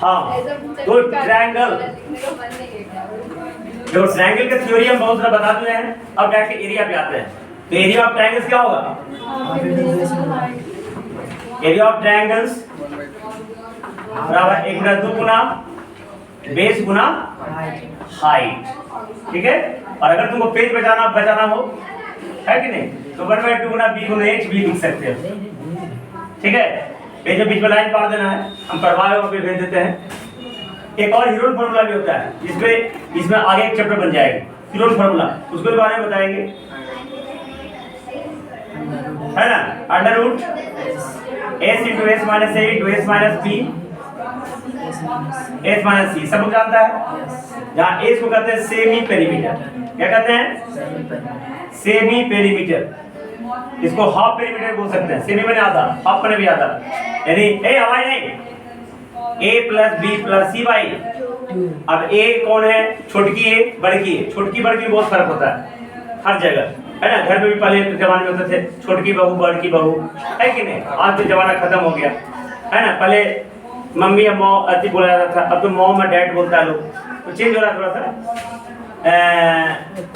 हाँ तो ट्रायंगल, जो ट्रायंगल का थ्योरी हम बहुत सारा बता चुके हैं। अब डायरेक्ट एरिया पे आते हैं। तो एरिया ऑफ ट्रायंगल्स क्या होगा? एरिया ऑफ ट्रायंगल्स बराबर 1/2 गुना बेस गुना हाइट। ठीक है। और अगर तुमको पेज बचाना हो, है कि नहीं, तो 1/2 गुना बी गुना एच भी लिख सकते हो। ठीक है। ये जो बीच में लाइन पार देना है, हम परवाह पे भेज देते हैं। एक और हीरोन फार्मूला भी होता है, इसमें आगे एक चैप्टर बन जाएगा हीरोन फार्मूला, उसके बारे में बताएंगे, है ना। Under root s into s minus a into s minus b s minus c, सब लोग जानता है। जहाँ एस को कहते हैं सेमी पेरीमीटर, क्या कहते हैं? Semi perimeter. इसको हाफ पेरीमीटर बोल सकते हैं। सेमी मैंने आधा, हाफ मैंने भी आधा, यानी ए हवाई नहीं, a plus B plus C by. अब ए कौन है? छोटकी ए बड़की ए। छोटकी बड़की में बहुत फर्क होता है हर जगह, है ना। घर में भी पहले जमाने में होते थे छोटकी बहू बड़की बहू, है कि नहीं। आज तो जमाना खत्म हो गया, है ना। पहले मम्मी या मॉम अति बोला जाता था, अब तो मॉम और डैड बोलता है लोग, तो चेंज हो रहा थोड़ा सा।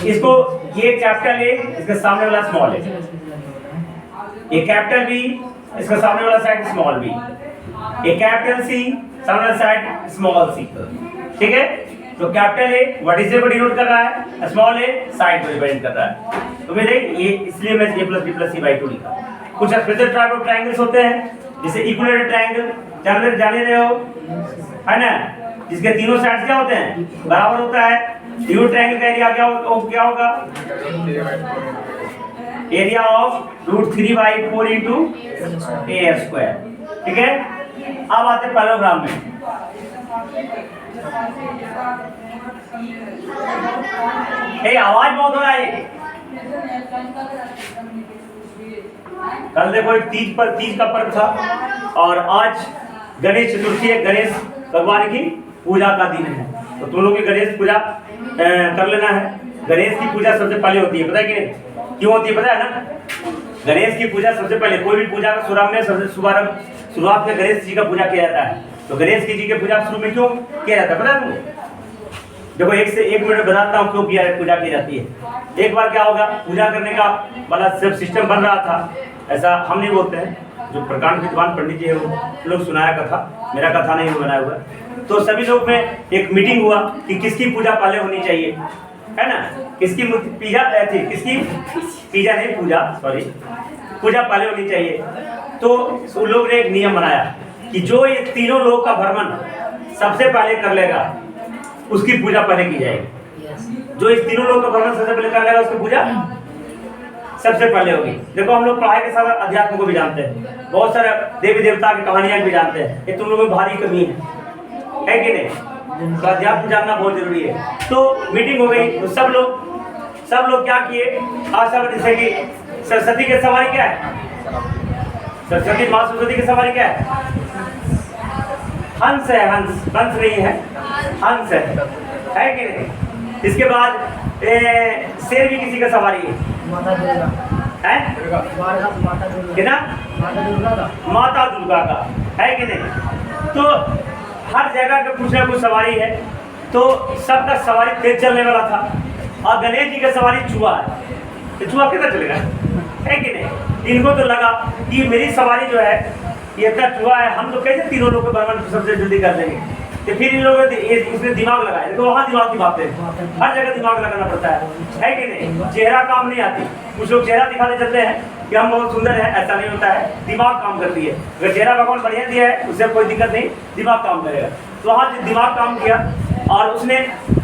इसको ये कैपिटल ए, इसके सामने वाला स्मॉल है, ये कैपिटल बी, इसका सामने वाला साइड स्मॉल बी, ये कैपिटल सी, सामने वाला साइड स्मॉल सी। ठीक है। तो कैपिटल ए वर्टिसेस को डिनोट कर रहा है, स्मॉल ए साइड को रिप्रेजेंट कर रहा है। तो मैं देख ये इसलिए मैं a plus B plus C by 2 लिखा। कुछ स्पेशल टाइप ऑफ ट्रायंगल्स होते हैं, जैसे इक्विलेटरल ट्रायंगल, जाने रहे हो, है ना, जिसके तीनों साइड्स क्या होते हैं? बराबर होता है। इक्विलेटरल ट्रायंगल का एरिया क्या होगा? Area of √3/4 into A square. ठीक है। अब आते हैं पैरेललोग्राम में। आवाज बहुत हो रहा है। कल देखो एक तीज का पर्व था, और आज गणेश चतुर्थी है, गणेश भगवान की पूजा का दिन है। तो तुम लोग की गणेश पूजा कर लेना है। गणेश की पूजा सबसे पहले होती है, पता है कि नहीं? क्यों होती है पता है ना? गणेश की पूजा सबसे पहले, कोई भी पूजा का शुरुआत में गणेश जी का पूजा किया जाता है। तो गणेश जी की पूजा शुरू में क्यों किया जाता है पता है तुमको? देखो एक से 1 मिनट बताता हूँ क्यों पूजा की जाती है। एक बार क्या होगा, पूजा करने का बड़ा सब सिस्टम बन रहा था, ऐसा हम नहीं बोलते हैं, जो प्रकांड विद्वान पंडित जी है वो लोग सुनाया कथा, मेरा कथा नहीं बनाया हुआ। तो सभी लोग में एक मीटिंग हुआ कि किसकी पूजा पहले होनी चाहिए, है ना। किसकी पूजा पहले होनी चाहिए। तो उन लोग ने एक नियम बनाया कि जो ये तीनों लोग का भ्रमण सबसे पहले कर लेगा उसकी पूजा पहले की जाएगी। जो इस तीनों लोग का भ्रमण सबसे पहले कर लेगा उसकी पूजा सबसे पहले होगी। देखो हम लोग पढ़ाई के साथ अध्यात्म को भी जानते हैं, बहुत सारे देवी देवता की कहानियां भी जानते हैं, ये तुम लोगों में भारी कमी है कि नहीं? तो अध्यात्म जानना बहुत जरूरी है। तो मीटिंग हो गई, तो सब लोग क्या किए, आज सब जैसे कि सरस्वती की सवारी क्या है? सरस्वती माँ सरस्वती की सवारी क्या है? हंस है, हंस नहीं है, हंस है कि नहीं? इसके बाद शेर भी किसी का सवारी है, माता दुर्गा का, है कि नहीं? तो हर जगह का कुछ ना कुछ सवारी है। तो सबका सवारी तेज चलने वाला था, और गणेश जी का सवारी चूहा है। तो चूहा कितना चलेगा, है कि नहीं? इनको तो लगा कि मेरी सवारी जो है ये इतना चूहा है, हम तो कैसे तीनों लोग का भ्रमण सबसे जल्दी कर देंगे। तो फिर इन लोगों ने इसमें दिमाग लगाया। देखो वहाँ दिमाग की बात है, हर जगह दिमाग लगाना पड़ता है कि नहीं? चेहरा काम नहीं आती। कुछ लोग चेहरा दिखाने चलते हैं कि हम बहुत सुंदर है, ऐसा नहीं होता है, दिमाग काम करती है। अगर चेहरा भगवान बढ़िया दिया है उससे कोई दिक्कत नहीं, दिमाग काम करेगा। तो वहाँ दिमाग काम किया, और उसने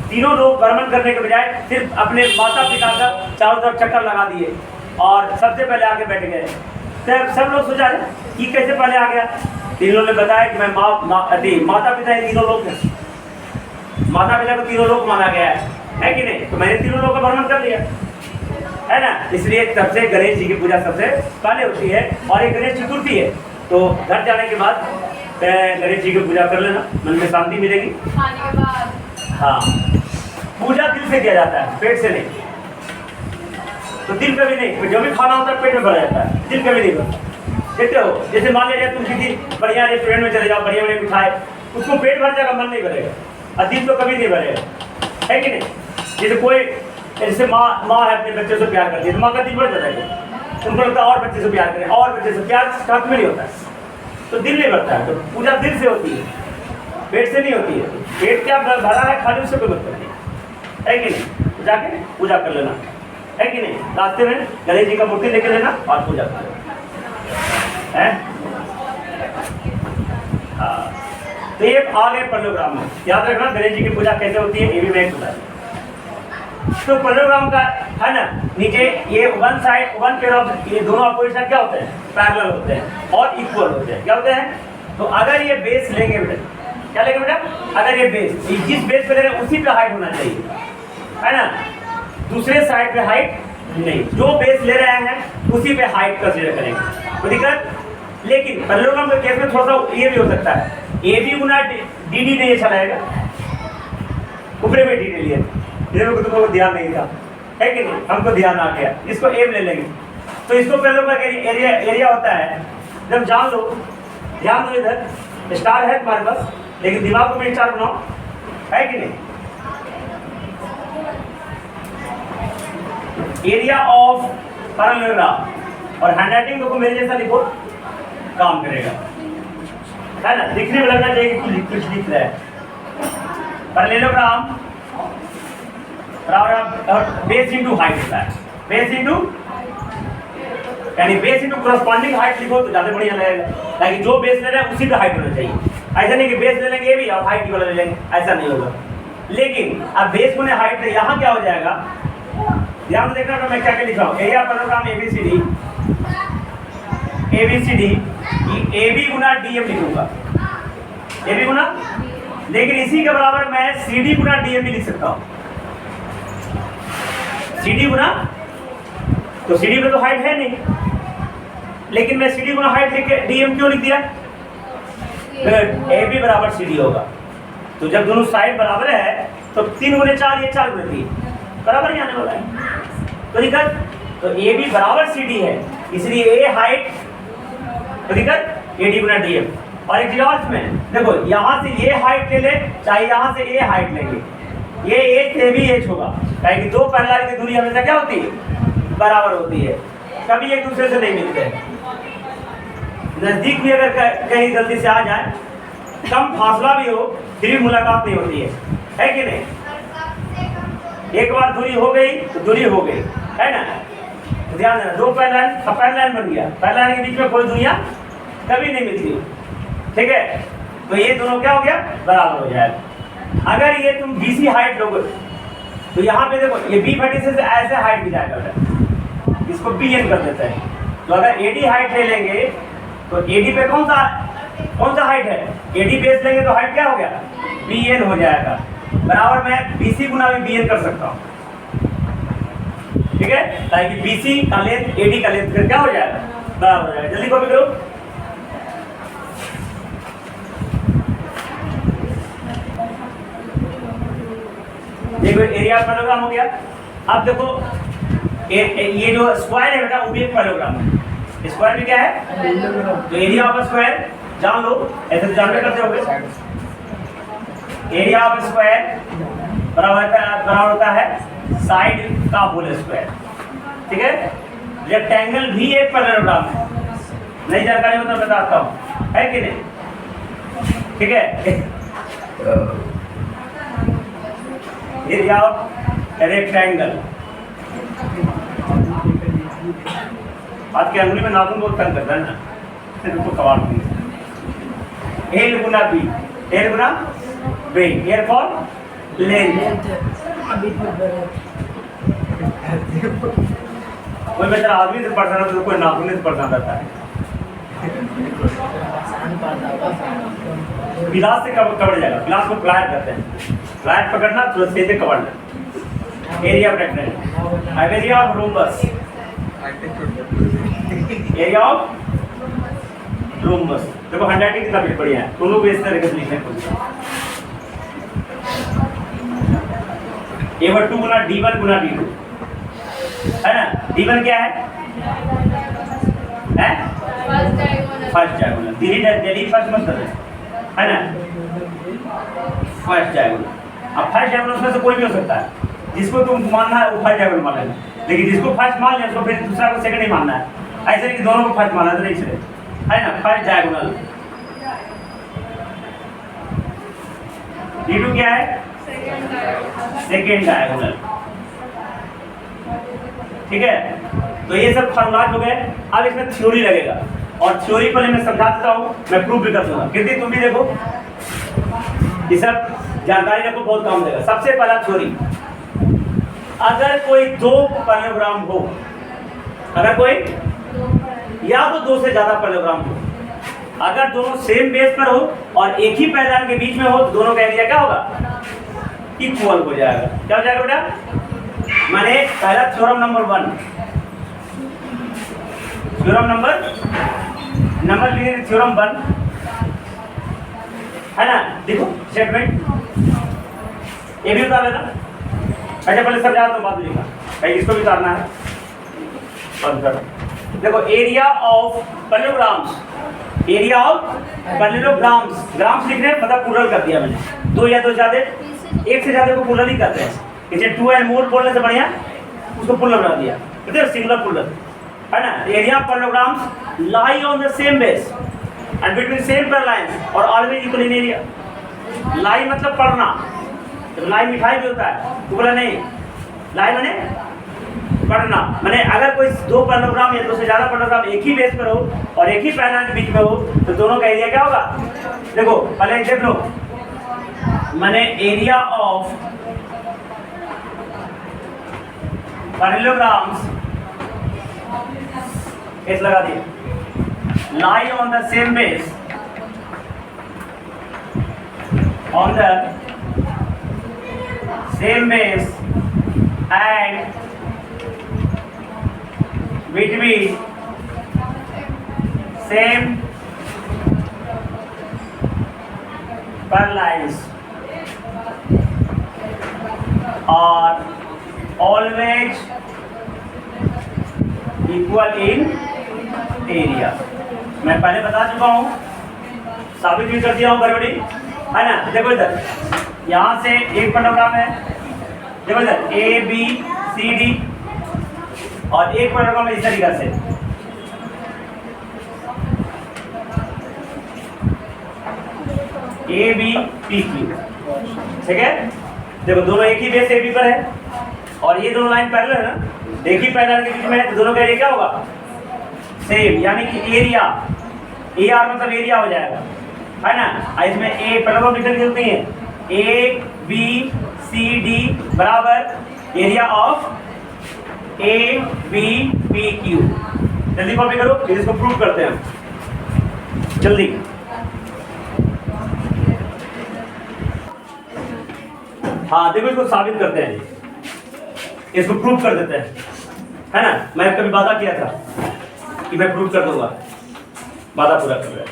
तीनों लोग भ्रमण करने के बजाय सिर्फ अपने माता पिता का चारों तरफ चक्कर लगा दिए, और सबसे पहले आके बैठ गए। तो सब लोग सोचा कि कैसे पहले आ गया? तीनों ने बताया कि मैं माता पिता ये तीनों लोग हैं, माता पिता को तीनों लोग माना गया है कि नहीं? तो मैंने तीनों लोग का भ्रमण कर लिया, है ना। इसलिए तब से गणेश जी की पूजा सबसे पहले होती है, और एक गणेश चतुर्थी है। तो घर जाने के बाद गणेश जी की पूजा कर लेना, मन में शांति मिलेगी। हाँ, पूजा दिल से किया जाता है, पेट से नहीं। तो दिल कभी नहीं, जो भी खाना होता है पेट में भरा जाता है, दिल कभी नहीं भरता, देखते हो, जैसे मान लीजिए तुम किसी बढ़िया रेस्टोरेंट में चले जाओ, बढ़िया बढ़िया मिठाई, उसको पेट भर जाएगा, मन नहीं भरेगा, अजीब तो कभी नहीं भरेगा, है कि नहीं। जैसे कोई, जैसे माँ है अपने बच्चे से प्यार करती है तो माँ का दिल भर जाता है, उनको लगता है और बच्चे से प्यार करें, और बच्चे से प्यार खत्म नहीं होता है, तो दिल नहीं भरता है। तो पूजा दिल से होती है, पेट से नहीं होती है। पेट क्या भरा है, खाली उससे कोई मतलब नहीं, है कि नहीं। तो जाके पूजा कर लेना, है कि नहीं। रास्ते में गणेश जी का मूर्ति लेके लेना और पूजा कर लेना, है। हाँ, तो ये आ गए परलोग्राम में। याद रखना गणेश जी की पूजा कैसे होती है, ये भी मैं बता। तो परलोग्राम का है ना, नीचे ये one side, one pair of, ये दोनों अपोजिट साइड क्या होते हैं, पैरेलल होते हैं और इक्वल होते हैं। क्या होते हैं, तो अगर ये बेस लेंगे बेटा, क्या लेंगे बेटा, अगर ये बेस, जिस बेस पे ले रहे हैं उसी पे हाइट होना चाहिए, है ना, दूसरे साइड पे हाइट नहीं। जो बेस ले रहे हैं उसी पे हाइट कंसीडर करेंगे, कोई दिक्कत। लेकिन परलोग्राम के केस में थोड़ा सा ये भी हो सकता है, ए बी गुना डी डी नहीं अच्छा लगेगा, ऊपरे में डी ले लिया, तुमको ध्यान नहीं था, है कि नहीं, हमको ध्यान आ गया, इसको एम ले लेंगे। तो इसको परलोग्राम का एरिया होता है, जब जान लो, ध्यान दो, इधर स्टार है तुम्हारे पास, लेकिन दिमाग को भी स्टार बनाओ, है कि नहीं। एरिया ऑफ पैरेललोग्राम, और हैंडराइटिंग को मेरे जैसा लिखो, काम करेगा, है ना, दिखने में लगना चाहिए कि कुछ लिख रहा है। पैरेललोग्राम बेस इनटू हाइट होता है, बेस इनटू, यानी बेस इनटू करस्पॉन्डिंग हाइट लिखो तो ज्यादा बढ़िया लगेगा, ताकि जो बेस ले रहे हैं उसी पे हाइट होना चाहिए। ऐसा नहीं कि बेस ले लेंगे ये भी और हाइट वाला ले लेंगे, ऐसा नहीं होगा। लेकिन अब बेस को ने हाइट ले, यहाँ क्या हो जाएगा, ध्यान देखना तो मैं क्या क्या लिख रहा हूँ, area parallelogram ABCD, A B गुना डी एम लिखूंगा, ए बी गुना, लेकिन इसी के बराबर मैं सी डी गुना डी एम भी लिख सकता हूँ, सी डी गुना, तो सी डी पे तो हाइट है नहीं, लेकिन मैं सी डी गुना हाइट लिख के डी एम क्यों लिख दिया, ए बी बराबर सी डी होगा। तो जब दोनों साइड बराबर है तो 3 गुने 4, ये 4 गुने 3 बराबर ही आने वाला है, तो दिक्कत। तो ए बी बराबर सी डी है, इसलिए ए हाइट, तो दिक्कत, ए डी गुना डी एम। और एक चीज और इसमें देखो, यहाँ से ये हाइट ले ले, चाहे यहाँ से ए हाइट लेंगे, ये एच से भी एच होगा, क्योंकि दो पैरेलल की दूरी हमेशा क्या होती है, बराबर होती है, कभी एक दूसरे से नहीं मिलते हैं। नजदीक भी अगर कहीं गलती से आ जाए, कम फासला भी हो, फिर भी मुलाकात नहीं होती है कि नहीं। एक बार दूरी हो गई तो दूरी हो गई, है ना। ध्यान देना, दो पैरेलल बन गया, पैरेलल के बीच में कोई दूरियां कभी नहीं मिलती, ठीक है। तो ये दोनों क्या हो गया, बराबर हो जाएगा। अगर ये तुम बीसी हाइट लोगे तो यहाँ पे देखो, ये बी वर्टिसेस से ऐसे हाइट भी जाएगा, इसको बी एन कर देते हैं। तो अगर एडी हाइट ले लेंगे तो एडी पे कौन सा हाइट है, एडी बेस लेंगे तो हाइट क्या हो गया, बी एन हो जाएगा, बराबर मैं बीसी गुना भी बी एन कर सकता हूँ, ठीक है, ताकि बीसी का लेंथ एडी का लेंथ फिर क्या हो जाएगा, बराबर हो जाएगा। जल्दी कॉपी करो। देखो एरिया पैरेललोग्राम हो गया। अब देखो ये जो स्क्वायर है बेटा, वो भी एक पैरेललोग्राम है। स्क्वायर भी क्या है, तो एरिया ऑफ स्क्वायर जान लो, ऐसे जानते करते होगे, एरिया ऑफ स्क्वायर बराबर होता है साइड का होल स्क्वायर, ठीक है। रेक्टेंगल भी एक पैरेललोग्राम है, नई जानकारी हो तो बताता हूँ, है कि नहीं, ठीक है। एरिया ऑफ रेक्टेंगल, आज के अंगुली में नाखून बहुत तंग करता है ना, इसको कवाड़ दूंगी। एल गुना बी, एल गुना बी, एल फॉर लेंथ। कोई बेचारा आदमी से परेशान होता है, कोई नाखून से परेशान रहता है। गिलास से कवर जाएगा, गिलास को फ्लैट करते हैं, फ्लैट पकड़ना तो सीधे कवर लेना। Area of rectangle, area of rhombus, area of rhombus. देखो हैंडराइटिंग कितना भी बढ़िया है, दोनों को इस तरह से लिखने को A/2 गुना D1 गुना D2, है ना। D1 क्या है फर्स्ट डायगोनल दिल्ली फर्स्ट मत कर है ना, फर्स्ट डायगोनल। अब फर्स्ट डायगोनल उसमें से कोई भी हो सकता है, जिसको तुम मानना है वो फर्स्ट डायगोनल मान लेना, लेकिन जिसको फर्स्ट मान लिया उसको फिर दूसरा को सेकंड ही मानना है, ऐसे नहीं कि दोनों को फर्स्ट माना तो नहीं चले, है ना। फर्स्ट डायगोनल D2 क्या है, सेकेंड डायगोनल, ठीक है। तो ये सब फॉर्मूलाज हो गए। अब इसमें थ्योरी लगेगा, और थ्योरी पहले मैं समझा देता हूँ, मैं प्रूफ भी कर दूंगा। कितनी तुम भी देखो, ये सब जानकारी रखो, बहुत काम देगा। सबसे पहला थ्योरी, अगर कोई दो पैरेललोग्राम हो, अगर कोई या तो दो से ज्यादा पैरेललोग्राम हो, अगर दोनों सेम बेस पर हो और एक ही पैरेलल के बीच में हो, तो दोनों का एरिया क्या होगा, इक्वल हो जाएगा। क्या हो जाएगा बेटा, माने पहला थ्योरम नंबर 1, थ्योरम नंबर लिखे थ्योरम 1 है ना। देखो स्टेटमेंट ये भी उतार लेना। अच्छा पहले समझा तो बाद में लिखा भाई, इसको भी उतारना है। बंद कर। देखो area of parallelograms, area of parallelograms, grams लिख रहे हैं मतलब प्लूरल कर दिया मैंने, दो या दो ज्यादा, एक से ज्यादा को प्लूरल ही करते हैं। इसे टू एंड मोर बोलने से बढ़िया उसको प्लूरल बना दिया, कहते हैं सिंगुलर प्लूरल, है ना। Area of parallelograms lie on the same base and between same parallel lines और always equal in area. Lie मतलब पढ़ना, तो लाई मिठाई भी होता है, तो बोला नहीं, लाई माने पढ़ना, माने अगर कोई दो पैरेललोग्राम या दो से ज्यादा पैरेललोग्राम एक ही बेस पर हो और एक ही पैरेलल के बीच में हो, तो दोनों का एरिया क्या होगा। देखो पहले देख लो, माने एरिया ऑफ पैरेललोग्राम्स इस लगा दिए, lie on the same base, on the same base and between same पैरेललाइंस are always equal in area। मैं पहले बता चुका हूँ, साबित भी कर दिया हूँ बड़ी, है ना। देखो इधर यहाँ से एक पैरेललोग्राम है, देखो इधर ए बी सी डी, और एक पैरेललोग्राम है इस तरीके से, ए बी पी क्यू, ठीक है। देखो दोनों एक ही बेस ए बी पर है और ये दोनों लाइन पैरेलल है ना, एक ही पैरेलल के बीच में है, तो दोनों का एरिया क्या होगा, सेम, यानी कि एरिया, ए आर मतलब एरिया हो जाएगा, है ना। इसमें ए पैरेलल लिखने की जरूरत नहीं है, ए बी सी डी बराबर area of A B P Q. जल्दी कॉपी करो, फिर इसको प्रूव करते हैं जल्दी। हाँ देखो इसको साबित करते हैं, इसको प्रूव कर देते हैं, है ना। मैं कभी वादा किया था कि मैं प्रूव कर दूंगा, वादा पूरा कर रहा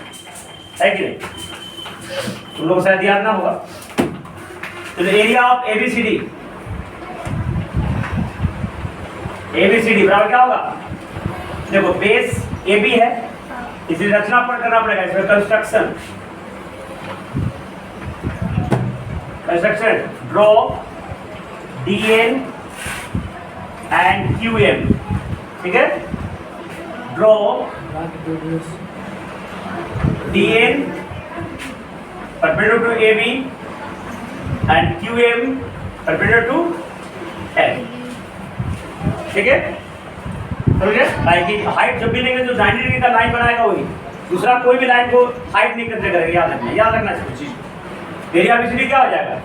है कि नहीं, तुम लोग शायद याद ना होगा। तो एरिया ऑफ एबीसीडी, एबीसीडी बराबर क्या होगा, देखो बेस ए बी है, इसलिए रचना पर करना पड़ेगा, इसमें construction draw DN and QM, ठीक है। Draw DN perpendicular to AB and QM perpendicular to L, ठीक है। समझे, कि हाइट जब भी लेंगे तो 90 डिग्री का लाइन बनाएगा वही, दूसरा कोई भी लाइन को हाइट नहीं कंसीडर करेगा, याद रखना इसको चीज। एरिया बीसीडी क्या हो जाएगा,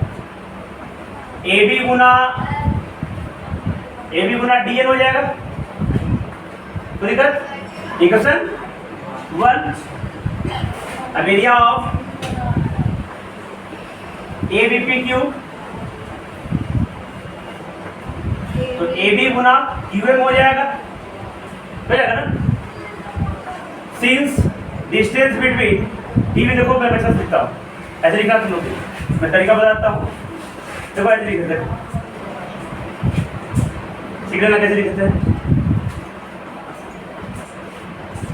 ए बी गुना डीएन हो जाएगा, तो दिक्कत इक्वेशन 1। अब area of A B P Q, तो ए बी गुना क्यू एम हो जाएगा ना। सिंस डिस्टेंस बिटवीन डी भी, देखो मैं कैसे लिखता हूँ, ऐसे लिखा तुम लोग, मैं तरीका बताता हूँ। देखो ऐसे लिखते हैं, सीख लेना कैसे लिखते हैं।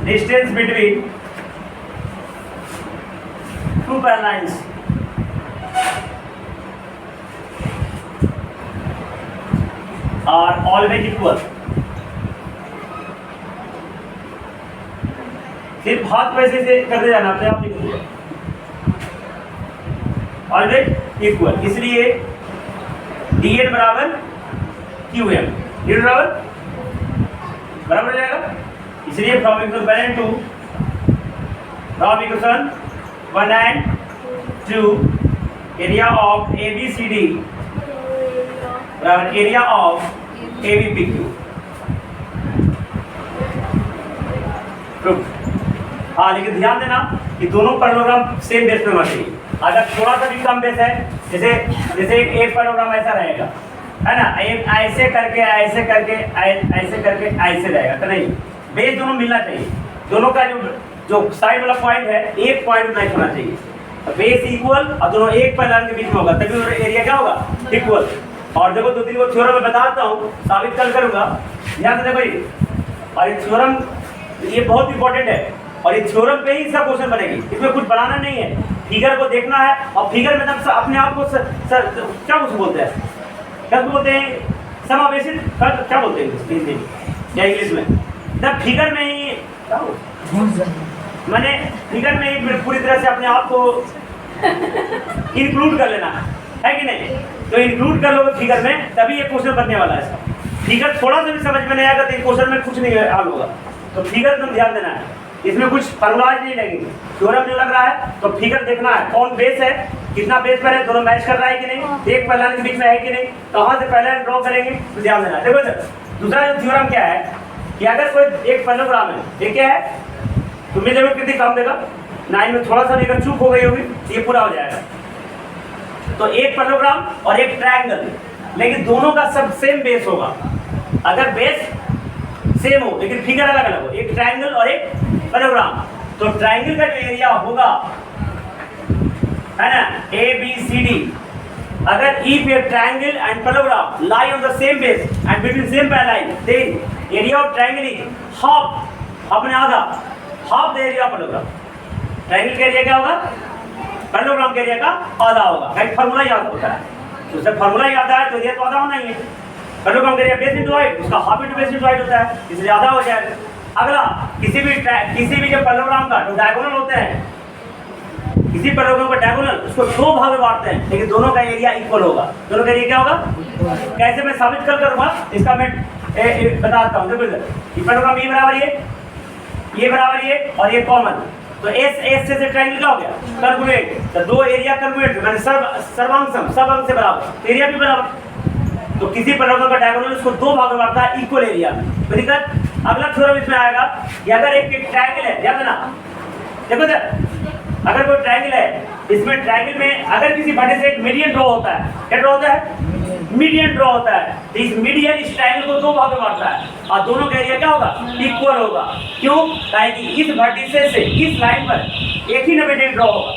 Distance between two parallel lines are always equal. सिर्फ हाथ वैसे से करते जाना, अपने आप लिख ऑलवेज इक्वल, इसलिए dn बराबर qm, dn बराबर हो जाएगा। इसलिए from equation 1 and 2, from equation 1 and 2 area of ABCD बराबर एरिया ऑफ ABPQ। हाँ, लेकिन ध्यान देना कि दोनों पैरेललोग्राम सेम बेस पे होना चाहिए। अगर थोड़ा सा भी कम बेस है, जैसे एक पैरेललोग्राम ऐसा रहेगा, है ना, एक ऐसे करके ऐसे करके ऐसे करके ऐसे रहेगा, तो नहीं, बेस दोनों मिलना चाहिए। दोनों का जो साइड वाला पॉइंट है, एक पॉइंट मैच होना चाहिए। बेस इक्वल और दोनों एक पैरेलल के बीच में होगा, तभी एरिया क्या होगा, इक्वल। और देखो 2-3 को थ्योरम में बताता हूँ, साबित कल करूंगा, ध्यान से देखो ये। और ये थ्योरम ये बहुत इंपॉर्टेंट है, और ये थ्योरम पे ही इसका क्वेश्चन बनेगी, इसमें कुछ बनाना नहीं है, फिगर को देखना है। और फिगर में तब अपने आप को क्या कुछ बोलते हैं, क्या बोलते हैं, समावेशित क्या बोलते हैं हिंदी या इंग्लिश में, जब फिगर में ही मैंने फिगर में ही पूरी तरह से अपने आप को इंक्लूड कर लेना है कि नहीं। तो इंक्लूड कर लोगे फिगर में, तभी ये क्वेश्चन बनने वाला है इसका। फिगर थोड़ा सा भी समझ में नहीं आएगा तो क्वेश्चन में कुछ नहीं हल होगा। तो फिगर तुम ध्यान देना है, इसमें कुछ फॉर्मूलाज नहीं लगेंगे, थ्योरम जो लग रहा है तो फिगर देखना है, कौन बेस है, कितना बेस पर है, दोनों मैच कर रहा है कि नहीं, एक पैरेलल के बीच में है कि नहीं, कहाँ से पैरेलल ड्रॉ करेंगे, तो ध्यान देना। देखो सर, दूसरा जो थ्योरम क्या है कि अगर कोई एक पैरेललोग्राम है, ये क्या है, तुम्हें जरूर कितनी काम देगा 9 में, थोड़ा सा भी अगर चूक हो गई होगी तो ये पूरा हो जाएगा। तो एक पैरेललोग्राम और एक ट्रायंगल, लेकिन दोनों का सब सेम बेस होगा। अगर बेस सेम हो लेकिन फिगर अलग अलग हो, एक ट्रायंगल और एक पैरेललोग्राम, तो ट्रायंगल का जो एरिया होगा, है ना, ABCD, अगर if a triangle and parallelogram lie on the same base and between same parallel, then area of triangle is half, अपने आधा, half the area of parallelogram। Triangle का एरिया क्या होगा, पैरेललोग्राम के एरिया का आधा होगा। कहीं फार्मूला याद होता है, तो उससे फार्मूला याद है तो एरिया तो आधा होना ही है। पैरेललोग्राम का एरिया बेस इनटू हाइट, उसका half into base into height होता है, इसलिए आधा हो जाएगा। अगला, किसी भी जो पैरेललोग्राम का जो डायगोनल होते हैं, किसी पैरेललोग्राम का डायगोनल उसको 2 भाग में बांटते हैं, लेकिन दोनों का एरिया इक्वल होगा। दोनों का एरिया क्या होगा, कैसे मैं साबित कर करूंगा इसका मैं बताता हूँ। देखो पैरेललोग्राम ये बराबर ये बराबर ये और ये कॉमन, तो एस से ट्रायंगल क्या हो गया, कर्वुलेट। तो दो एरिया कर्वुलेट मैंने सर्वांशम, सब अंग से बराबर, एरिया भी बराबर। तो किसी पैरेललोग्राम का डायगोनल उसको 2 भाग में बांटता है इक्वल एरिया में। तो दिक्कत, अगला थ्योरम इसमें आएगा कि अगर एक ट्रायंगल है, ध्यान देना, देखो सर, अगर कोई ट्रायंगल है, इसमें ट्रायंगल में अगर किसी बटे से एक मीडियन ड्रॉ होता है, क्या ड्रॉ होता है, मीडियन ड्रॉ होता है, तो इस मीडियन इस ट्रायंगल को 2 भाग में बांटता है और दोनों का एरिया क्या होगा, इक्वल होगा। क्यों, ताकि इस वर्टिसेस से इस लाइन पर एक ही ना मीडियन ड्रॉ होगा,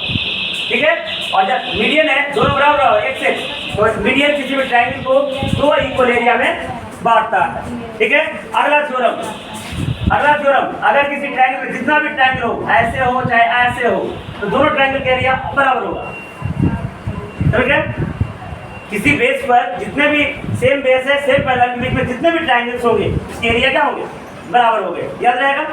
ठीक है। और जब मीडियन है, दोनों बराबर हो एक से, तो मीडियन किसी भी ट्रायंगल को 2 इक्वल एरिया में बांटता है, ठीक है। अगला थ्योरम, अगर किसी ट्रायंगल में जितना भी ट्रायंगल हो, ऐसे हो चाहे ऐसे हो, तो दोनों ट्रायंगल का एरिया बराबर होगा, ठीक है। किसी बेस पर जितने भी सेम बेस है, सेम पैरेलल के बीच में जितने भी ट्रायंगल्स होंगे, उसके एरिया क्या होंगे, बराबर होंगे। याद रहेगा,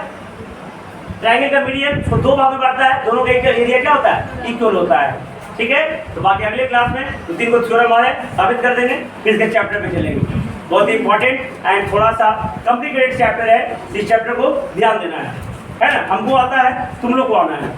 ट्रायंगल का मीडियन उसको 2 भाग में बांटता है, दोनों का एरिया क्या होता है, इक्वल होता है, ठीक है। तो बाकी अगले क्लास में 2-3 को थ्योरम और है साबित कर देंगे, फिर इसके चैप्टर पे चलेंगे। बहुत ही इंपॉर्टेंट एंड थोड़ा सा कॉम्प्लिकेटेड चैप्टर है, इस चैप्टर को ध्यान देना है ना। हमको आता है, तुम लोग को आना है।